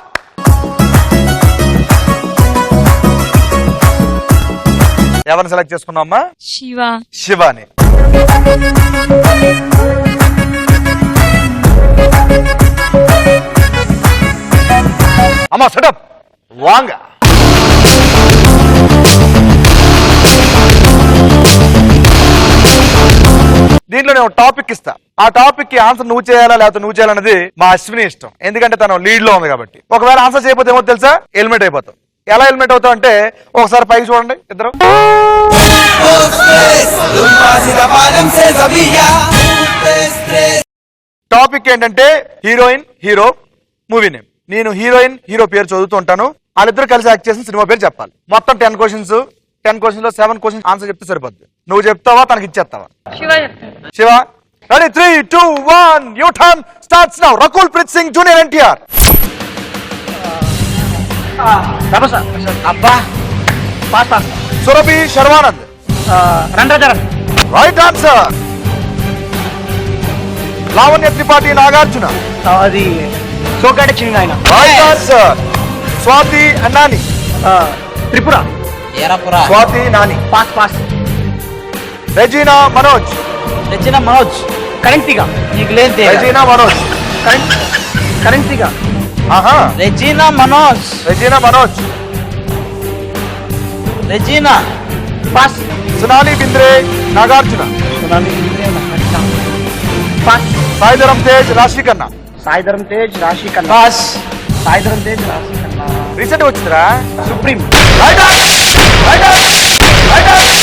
ఎవరిని సెలెక్ట్ చేసుకున్నామ్మా? శివాని. అమ్మా సెటప్. వాంగ. దీంట్లో నేను టాపిక్ ఇస్తా, ఆ టాపిక్ కి ఆన్సర్ నువ్వు చేయాలా లేకపోతే నువ్వు చేయాలన్నది మా అశ్విని ఇష్టం, ఎందుకంటే తను లీడ్ లో ఉంది కాబట్టి. ఒకవేళ ఆన్సర్ చేయకపోతే ఏమో తెలుసా, ఎలిమినేట్ అయిపోతాం. ఎలా ఎలిమినేట్ అవుతావు అంటే ఒకసారి పైకి చూడండి ఇద్దరు. టాపిక్ ఏంటంటే హీరోయిన్ హీరో మూవీ నేమ్. నేను హీరోయిన్ హీరో పేరు చదువుతూ ఉంటాను, వాళ్ళిద్దరు కలిసి యాక్ట్ చేసిన సినిమా పేరు చెప్పాలి. మొత్తం 10 క్వశ్చన్స్, 10 క్వశ్చన్స్ లో 7 క్వశ్చన్స్ ఆన్సర్ చెప్తే సరిపోద్ది. నువ్వు చెప్తావా తనకి ఇచ్చేస్తావా? Shiva ready 3, 2, 1 you time starts now. Rakul Preet Singh junior NTR. అబ్బా పాస్ పాస్. సురభి శర్వానంద్. రంధ్రధరన్. Right answer. లావణ్య త్రిపాఠి నాగార్జున. అది సోకాట చిన్న ఆయన. Right answer. స్వాతి నాని. త్రిపుర. ఏరాపురా. స్వాతి నాని. Pass pass. రెజీనా మనోజ్. రెజినా మనోజ్. కరెన్సీగా. నీకు లేదు. రెజీనా మనోజ్. కరెన్సీగా. ఆహా. Regina Manoj. Regina Manoj. Regina. Pass. Sonali Bendre Nagarjuna. Pass. Sai Dharam Tej Raashi Khanna. Sai Dharam Tej Raashi Khanna. Pass. Sai Dharam Tej Raashi Khanna. Recent వచ్చిందిరా. Supreme. Right answer. Right answer. Right answer.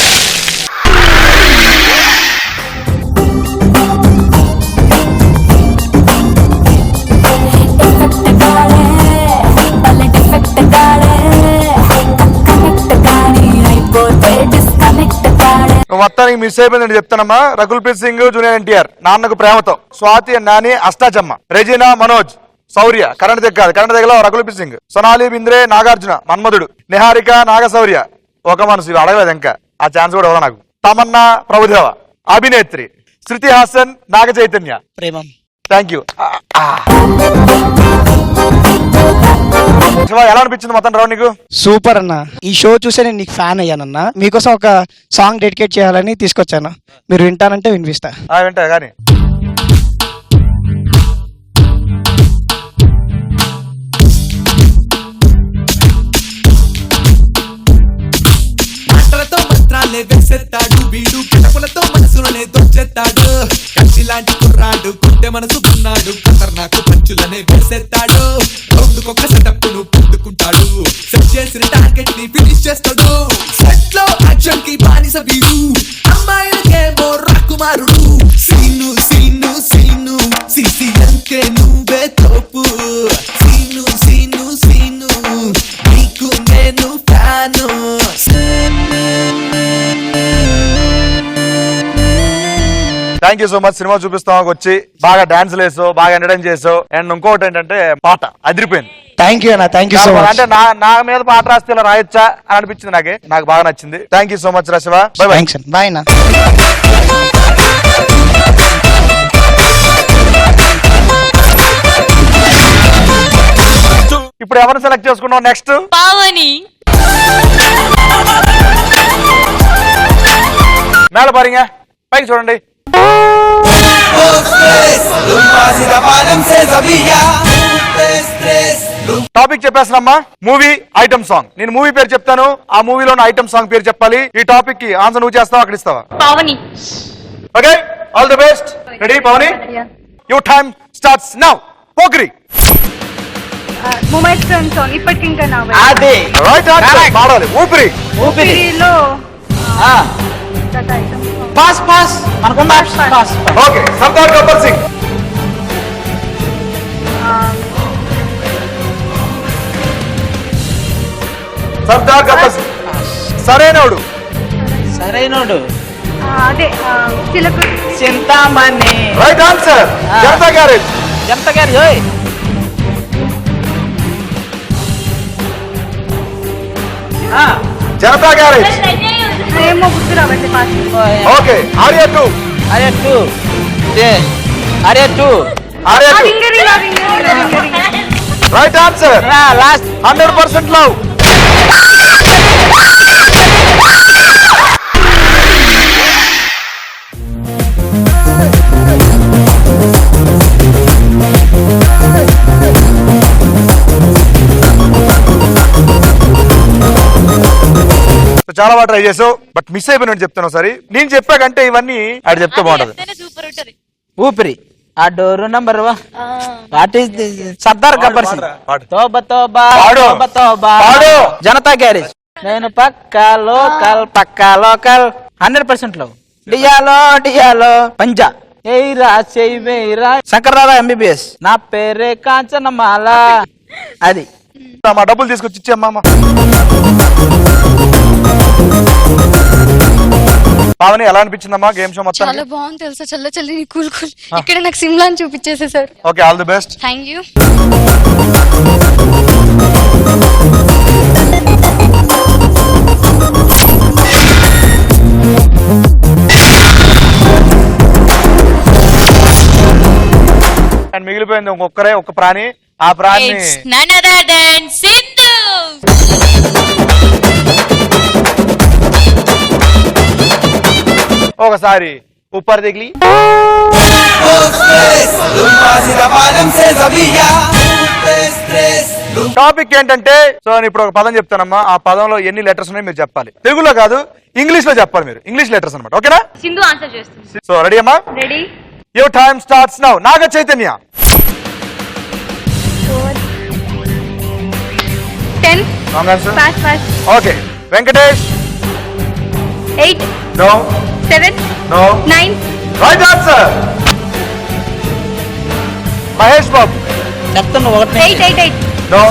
మొత్తానికి మిస్ అయిపోయిందని చెప్తానమ్మా. రకుల్ ప్రీత్ సింగ్ జూనియర్ ఎన్టీఆర్ నాన్నకు ప్రేమతో. స్వాతి నాని అష్టాచమ్మ. రెజీనా మనోజ్ శౌర్య కరెంట్ దగ్గర. కరెంట్ దగ్గర రకుల్ ప్రీత్ సింగ్. సొనాలి బింద్రే నాగార్జున మన్మధుడు. నిహారిక నాగశౌర్య ఒక మనసు. ఇవి అడగలేదు ఇంకా, ఆ ఛాన్స్ కూడా ఎవరో నాకు. తమన్నా ప్రభుదేవ అభినేత్రి. శృతి హాసన్ నాగ చైతన్య. ప్రేమం. Thank you. శివ ఎలా అనిపించింది మొత్తం రౌండ్ నీకు? సూపర్ అన్న. ఈ షో చూసే నేను నీకు ఫ్యాన్ అయ్యానన్న. మీకోసం ఒక సాంగ్ డెడికేట్ చేయాలని తీసుకొచ్చాను, మీరు వింటానంటే వినిపిస్తా. వింటా కానీ. మాటలతో మంత్రాలే వేసేస్తాడు వీడు, పిటపులతో మనసులనే దొచ్చేస్తాడు. కత్తిలాంటి కుర్రాడు గుండె మనసు ఉన్నాడు, ఖతర్నాకు పంచులనే వేసేస్తాడు. రౌండ్కొక సెటప్ ను పెట్టుకుంటాడు, సెట్ చేసిన టార్గెట్ ని ఫినిష్ చేస్తాడు. సెట్ లో యాక్షన్ కి బానిస వీడు, అమ్మాయిలకేమో రాకుమారుడు. సీను సీను సీను సిసి అంటే నువ్వే తోపు. సీను సీను సీను నీకు నేను fan. Thank you so much. Cinema చూపిస్తాం వచ్చి బాగా డాన్స్ లేసావు, బాగా ఎంటర్టైన్ చేసావు. అండ్ ఇంకోటి ఏంటంటే పాట అదిరిపోయింది. థ్యాంక్ యూ అన్న. Thank you so much. అంటే నా మీద పాట రాస్తే ఇలా రాయొచ్చా అని అనిపించింది నాకు బాగా నచ్చింది. థ్యాంక్ యూ సో మచ్ రా Shiva. Bye bye. Thanks. Bye అన్న. ఇప్పుడు ఎవరిని సెలెక్ట్ చేసుకున్నావు నెక్స్ట్? పావని. మేళ పారింగా పైకి చూడండి. టాపిక్ చెప్పేస్తానమ్మా. Movie item song. నేను మూవీ పేరు చెప్తాను, ఆ మూవీలో ఐటమ్ సాంగ్ పేరు చెప్పాలి. ఈ టాపిక్ కి ఆన్సర్ నువ్వు చేస్తావా అక్కడ ఇస్తావా? Pavani. Okay, all the best. Ready Pavani? Your time starts now. Pokiri. Moment song ఇప్పటికి ఇంకా నా అదే రైట్ ఆన్సర్. పాడాలి. ఊపిరి. ఊపిరిలో పాస్ పాస్. మనకున్న option pass. Okay, Sardaar Gabbar Singh. Sardaar Gabbar Singh. Sarrainodu. Sarrainodu. అదే చిలక చింతామణి. Right answer. Janatha Garage. Janatha Garage. ఓయ్ జనతా గ్యారేజ్. ఏమో గుర్తు రావండి పాస్. ఓకే, ఆర్యా 2. అరే టూ. అరే two. Arya 2. Right answer. Last. 100% love. చాలా బాగా ట్రై చేసావు, బట్ మిస్ అయిపోయినట్టు చెప్తాను సరే. నేను చెప్పాకంటే ఇవన్నీ ఆడు చెప్తే బాగుంటది. సూపర్ ఉంటది. ఊపిరి ఆ door number what is Sardar Gabbar Singh. Tauba Tauba Tauba Tauba Janata garage. నేను పక్కా లోకల్ 100% లో డియాలో డియాలో పంజా ఏయిరా చెయ్యిరా శంకర్రావు MBBS. నా పేరే కాంచనమాల. అది మా డబ్బులు తీసుకొచ్చి ఇచ్చేమ్మా. పావని ఎలా అనిపించిందమ్మా గేమ్ షో మొత్తం? చాలా బాగుంది తెలుసా, చల్ల చల్లని కూల్ కూల్. ఇక్కడ నాకు సిమ్లా అని చూపించేసే sir. Okay, all the best. Thank you. And మిగిలిపోయింది ఒక్క ప్రాణి. ఆ ప్రాణి none other than సిద్ధు. ఒకసారి ఉప్పర్ దిగిలి. టాపిక్ ఏంటంటే, సో నేను ఇప్పుడు ఒక పదం చెప్తానమ్మా. ఆ పదంలో ఎన్ని లెటర్స్ ఉన్నాయి మీరు చెప్పాలి. తెలుగులో కాదు, ఇంగ్లీష్ లో చెప్పాలి మీరు. ఇంగ్లీష్ లెటర్స్ అనమాట. ఓకేనా? సింధు ఆన్సర్ చేస్తుంది. సో రెడీ అమ్మా? Ready. Your time starts now. Naga Chaitanya. 10. Wrong answer. Fast. Okay. Venkatesh. 8. No. 7. No. 9. Right answer. Mahesh Babu. చెప్తాను 8. 8. నో.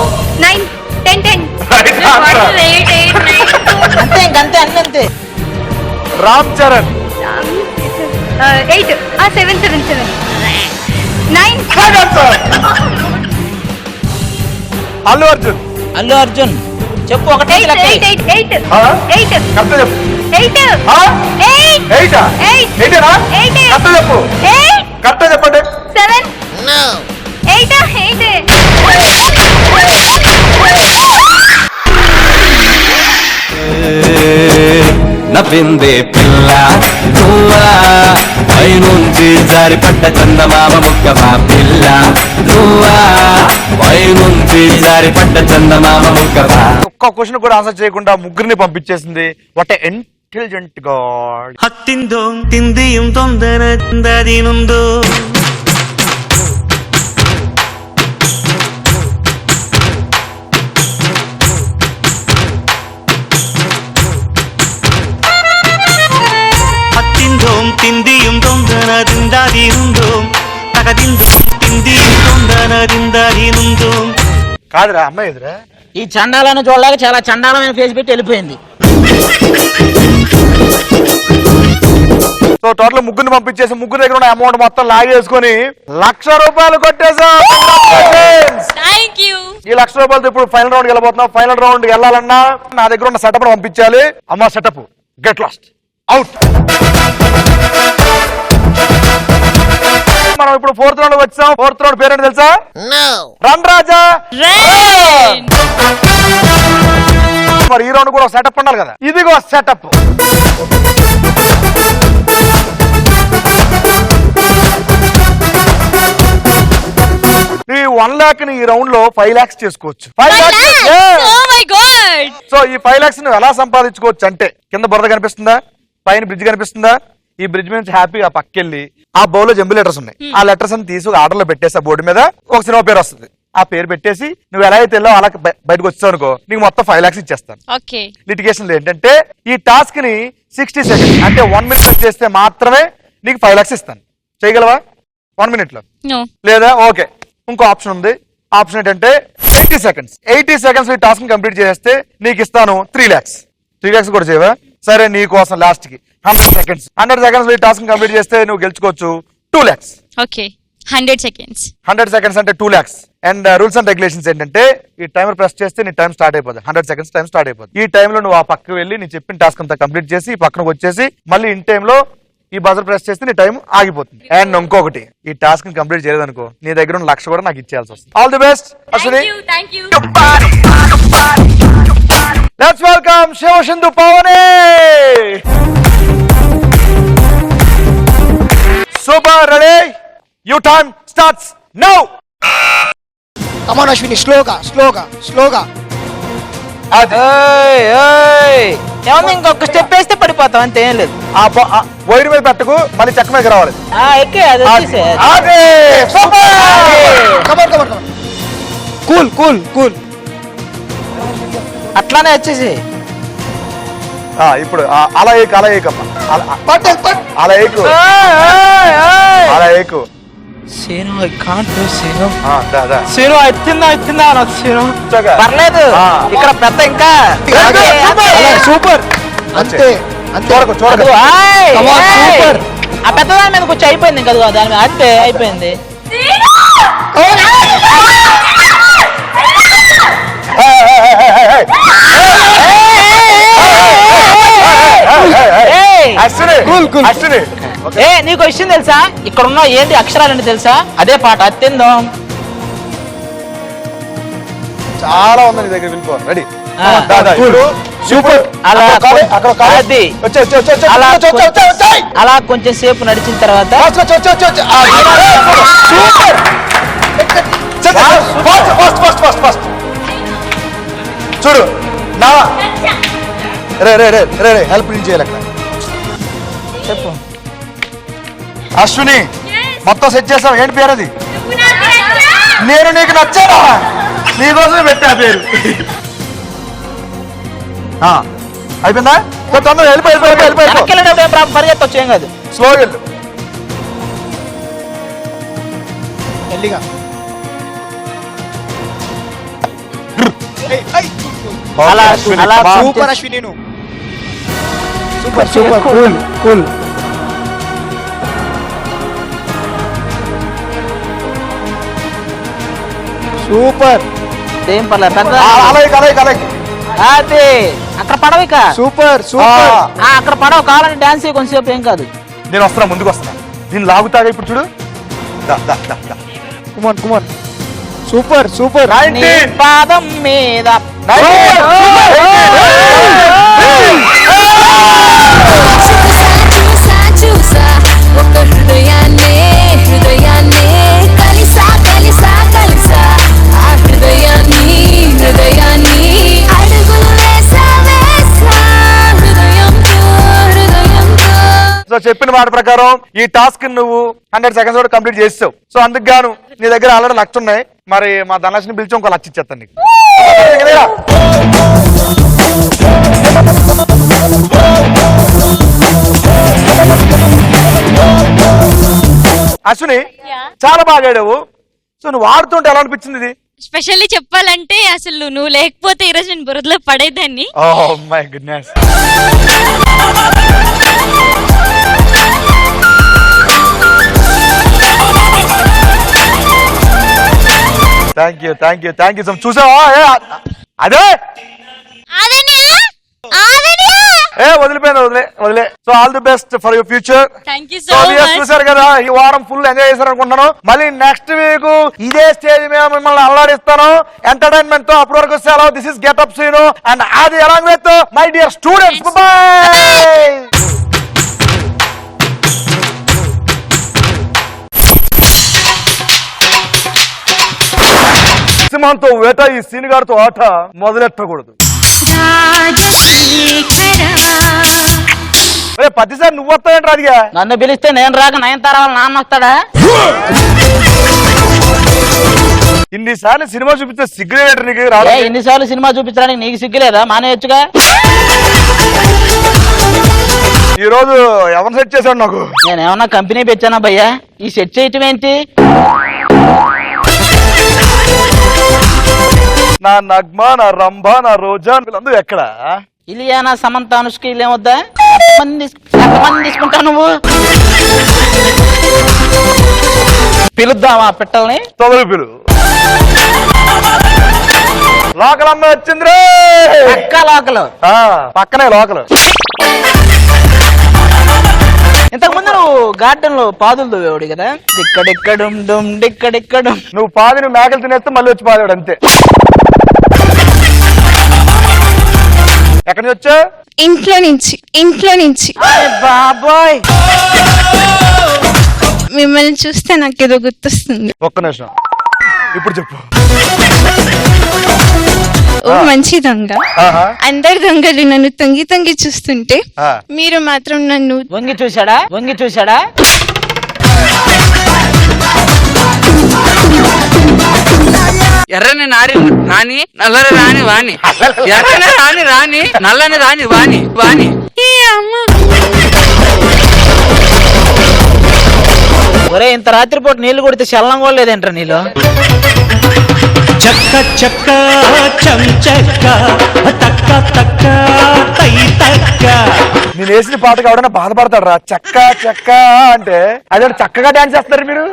9. 10. 10. Right answer. 8 8 9. అంతే ఇంకంతే అన్నంతే. రామ్ చరణ్. 8. 7. 7. 7. 9. Right answer. అల్లు అర్జున్. అల్లు అర్జున్ చెప్పు. 8. 8. 8. 8. ఆ? 8. కరెక్ట్ చెప్పు. 8. ఆ? 8. 8 ఆ? 8. 8 ఏనా? 8. కరెక్ట్ చెప్పు. 8. కరెక్ట్ చెప్పండి. 7. 8. 8. నవ్విందే పిల్ల నువ్వా పైనుంచి జారిపడ్డ చందమామ ముక్కమా పిల్ల నువ్వా పైనుంచి జారిపడ్డ చందమామ ముక్కమా. ఒక్క క్వశ్చన్ కూడా ఆన్సర్ చేయకుండా ముగ్గురిని పంపించేసింది. What intelligent god. ಹತ್ತಿಂದೋ ತಿಂದಿயும் ತೊಂದರ ತಿಂದದಿನೊಂದು ಹತ್ತಿಂದೋಂ ತಿಂದಿயும் ತೊಂದರ ತಿಂದದಿನೊಂದು ತಗದಿಂದೋ ತಿಂದಿயும் ತೊಂದರ ತಿಂದದಿನೊಂದು. కాదురా అమ్మాయి ఎదురా. ఈ చండాలను చూడలేక చాలా చండాలమైన ఫేస్ పెట్టి వెళ్ళిపోయింది. సో టోటల్ ముగ్గురిని పంపించేసి ముగ్గురు దగ్గర ఉన్న అమౌంట్ మొత్తం లాగేసుకొని 1,00,000 రూపాయలు కొట్టేసా. Thank you. ఈ 1,00,000 రూపాయలతో ఇప్పుడు ఫైనల్ రౌండ్ వెళ్ళబోతున్నాం. ఫైనల్ రౌండ్ వెళ్ళాలన్నా నా దగ్గర ఉన్న సెటప్ పంపించాలి. అమ్మా సెటప్ గెట్ లాస్ట్ అవుట్. మనం ఇప్పుడు 4th రౌండ్ వచ్చాం. 4th రౌండ్ పేరేంటి తెలుసా? రన్ రాజా. మరి ఈ రౌండ్ కూడా సెటప్ ఉండాలి కదా. ఇదిగో సెటప్. ఈ 1 lakh ని ఈ రౌండ్ లో 5 lakhs చేసుకోవచ్చు. 5 lakhs. Oh my god. So ఈ 5 lakhs ను ఎలా సంపాదించుకోవచ్చు అంటే, కింద బురద కనిపిస్తుందా, పైన బ్రిడ్జ్ కనిపిస్తుందా, ఈ బ్రిడ్జ్ మీద హ్యాపీగా పక్కెళ్ళి ఆ బౌల్ లో జంబు లెటర్స్ ఉన్నాయి. ఆ లెటర్స్ అని తీసి ఆర్డర్ లో పెట్టేసి ఆ బోర్డు మీద ఒక సినిమా పేరు వస్తుంది. ఆ పేరు పెట్టేసి నువ్వు ఎలా అయితే వెళ్ళావు అలా బయటకు వచ్చావు అనుకో, నీకు మొత్తం 5 lakhs ఇచ్చేస్తాను. ఓకే. లిటిగేషన్ ఏంటంటే ఈ టాస్క్ ని 60 seconds అంటే 1 minute చేస్తే మాత్రమే నీకు 5 lakhs ఇస్తాను. చేయగలవా 1 minute లో? నో. లేదా? ఓకే, ఇంకో ఆప్షన్ ఉంది. ఆప్షన్ ఏంటంటే 80 seconds. 80 seconds ఈ టాస్క్ కంప్లీట్ చేస్తే నీకు ఇస్తాను 3 lakhs. 3 lakhs కూడా చేయవా? సరే, నీ కోసం లాస్ట్ కి 100 seconds. 100 seconds ఈ టాస్క్ కంప్లీట్ చేస్తే నువ్వు గెలుచుకోవచ్చు 2 lakhs. ఓకే. 100 seconds. 100 seconds అంటే 2 lakhs. And rules and regulations ఏంటంటే, ఈ టైమర్ ప్రెస్ చేస్తే నీ టైం స్టార్ట్ అయిపోతుంది. 100 seconds టైం స్టార్ట్ అయిపోతుంది. ఈ టైంలో నువ్వు ఆ పక్కకు వెళ్ళి నీ చెప్పిన టాస్క్ అంతా కంప్లీట్ చేసి ఈ పక్కనకు వచ్చేసి మళ్ళీ ఇన్ టైంలో ఈ బజర్ ప్రెస్ చేస్తే నీ టైం ఆగిపోతుంది. అండ్ ఇంకొకటి, ఈ టాస్క్ ని కంప్లీట్ చేయలేదనుకో నీ దగ్గర ఉన్న 1,00,000 కూడా నాకు ఇచ్చేయాల్సి వస్తుంది. All the best Ashwini. Thank you. Let's welcome Shiva Sindhu Pavani. Super. Ready? You time starts now. Come on, Ashwini, slow ga. అది ఏమన్నా ఇంకొక స్టెప్ వేస్తే పడిపోతాం అంతే, ఏం లేదు. వైర్ మీద పెట్టకు, మళ్ళీ చెక్క మీద రావాలి. ఎక్కే అది వచ్చేసే. అదే కూల్ కూల్ కూల్. అట్లానే వచ్చేసి ఇప్పుడు అలా ఏకు, అలా ఏకమ్మా, అలా ఏకు, అలా ఏకు. Seenu I can't do Seenu. దా సీను ఎత్తిందా నాకు సీను. చక్కగా. పర్లేదు, ఇక్కడ పెద్ద ఇంకా సూపర్. అంతే అంతే. చూడకు. అదిగో, ఆయ్, Come on, ఆయ్. super. ఆ పెద్ద దాని మీద కొంచెం అయిపోయింది ఇంకా, అదిగో దాని మీద అంతే అయిపోయింది. ఏయ్, అశ్విని నీకు విషయం తెలుసా? ఇక్కడ ఉన్న ఏంటి అక్షరాలు తెలుసా? అదే పాట అత్యందం. చాలా ఉంది నీ దగ్గర, వెళ్ళిపో. రెడీ. సూపర్. అలా అది అలా అలా కొంచెం సేపు నడిచిన తర్వాత చూడు నా రే హెల్ప్ చేయాలి. చెప్పు. అశ్విని మొత్తం సెట్ చేస్తావు. ఏంటి పేరు అది? నేను నీకు నచ్చానా? నీకోసమే పెట్టా పేరు. అయిపోయిందా? తొందరగా వెళ్ళిపోయి పరిగెత్తొచ్చు, ఏం కాదు. స్లోగా వెళ్ళు. మెల్లిగా. అలా అలా సూపర్ అశ్విని నువ్వు. Super super cool cool. Super. ఏం పర్లేదు, పెద్ద అదే అక్కడ పడవిక. Super super. అక్కడ పడవ కావాలని డాన్స్ కొంచెంసేపు, ఏం కాదు. నేను వస్తున్నా, ముందుకు వస్తున్నా. నేను లాగుతాగా ఇప్పుడు. చూడు. కుమార్ కుమార్. Super super. నీ పాదం మీద చూసా ఒక హృదయాన్నే కలిసా ఆ హృదయాన్ని అడుగులు వేసా హృదయంతో. సో చెప్పిన మాట ప్రకారం ఈ టాస్క్ నువ్వు 100 seconds కూడా కంప్లీట్ చేసావు. సో అందుకు గాను నీ దగ్గర ఆల్రెడీ లక్ష ఉన్నాయి. మరి మా ధనలక్ష్మిని పిలిచి ఇంకో లక్ష ఇచ్చేస్తాను నీకు. అశ్విని చాలా బాగా ఆడావు. సో నువ్వు ఆడుతుంటే ఎలా అనిపించింది ఇది? స్పెషల్లీ చెప్పాలంటే అసలు నువ్వు లేకపోతే ఈరోజు నేను బురదలో పడేదాన్ని. Oh my goodness. Thank you. చూసావా? అదే వదిలిపోయింది. వదిలే. So all the best for your future. Thank you so much. చూసారు కదా, ఈ వారం ఫుల్ ఎంజాయ్ చేశారు అనుకుంటున్నాను. మళ్ళీ నెక్స్ట్ వీక్ ఇదే స్టేజ్ మీద మిమ్మల్ని అల్లాడిస్తాను ఎంటర్టైన్మెంట్ తో. అప్పటి వరకు సెలవు. This is getup Seenu and అది along with my dear students. Bye. సింహంతో వేట, ఈ సీన్ గారితో ఆట మొదలెట్టకూడదు. ప్రతిసారి నువ్వు వస్తావేంటి రాదిగా? నన్ను పిలిస్తే నేను రాక నయనతార వాళ్ళ నాన్న వస్తాడా? ఇన్నిసార్లు సినిమా చూపిస్తే సిగ్గులేటర్ నీకు ఎన్నిసార్లు సినిమా చూపించడానికి నీకు సిగ్గులేదా? మానేయచ్చుగా. ఈ రోజు ఎవరు సెట్ చేశాడు నాకు? నేను ఏమన్నా కంపెనీ పెట్టానా భయ్యా? ఈ సెట్ చేయటం ఏంటి? నా నగ్మా, నా రంభా, నా రోజా వీళ్ళందరూ ఎక్కడ? ఇలియానా, సమంత, అనుష్క వీళ్ళేమొద్దా? ఎంతమంది తీసుకుంటా నువ్వు? పిలుద్దామా పిట్టల్ని? తొదలు పిలు. లోకలమ్మ వచ్చింది. లోకలు పక్కనే లోకలు. ఇంతకు ముందు నువ్వు గార్డెన్ లో పాదులు దువ్వేవాడు కదా? డిక్కడిక్కడుం డుమ్ డిక్కడిక్కడుం. నువ్వు పాది నువ్వు మేకలు తినేస్తే మళ్ళీ వచ్చి పాదేవాడు అంతే. ఎక్కడి నుంచి వచ్చా? ఇంట్లో నుంచి. బాబోయ్, మిమ్మల్ని చూస్తే నాకు ఏదో గుర్తొస్తుంది. ఒక్క నిమిషం, ఇప్పుడు చెప్పు. ఓ మంచి దొంగ. ఆహా. అందరు దొంగలు నన్ను తొంగి తొంగి చూస్తుంటే ఆ. మీరు మాత్రం నన్ను వంగి చూశాడా వంగి చూశాడా ఎర్రని రాని నల్లని రాని వాణి ఎర్రని రాని నల్లని రాని వాణి వాణి ఒరే ఇంత రాత్రిపూట నీళ్లు కొడితే చల్లం కూడా లేదేంట్రా నీళ్ళు చక్క చక్క చం చక్క తక్క తక్క తై తక్క. నేను వేసిన పాటకు ఎవడన్నా బాధపడతాడు రా చెక్క చెక్క అంటే అదే చక్కగా డాన్స్ చేస్తారు మీరు.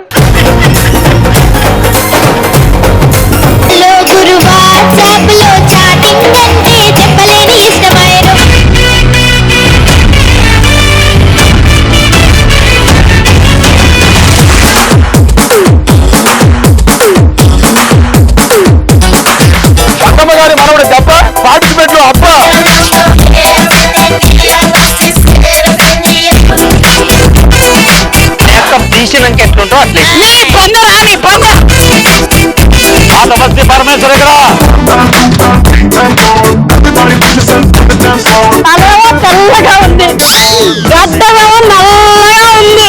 అత్తమ్మ గారి మనవడు దెబ్బ పార్టిసిపేట్ లో అబ్బా తీసినాక ఎట్లుంటో అట్లే ఆ సమస్య పరమేశ్వర తెల్లగా ఉంది గడ్డమేమో నల్లగా ఉంది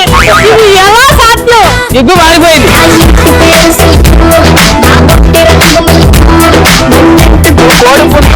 ఇది ఎలా సాధ్యం ఎగ్గు మారిపోయింది కోడి పుంజు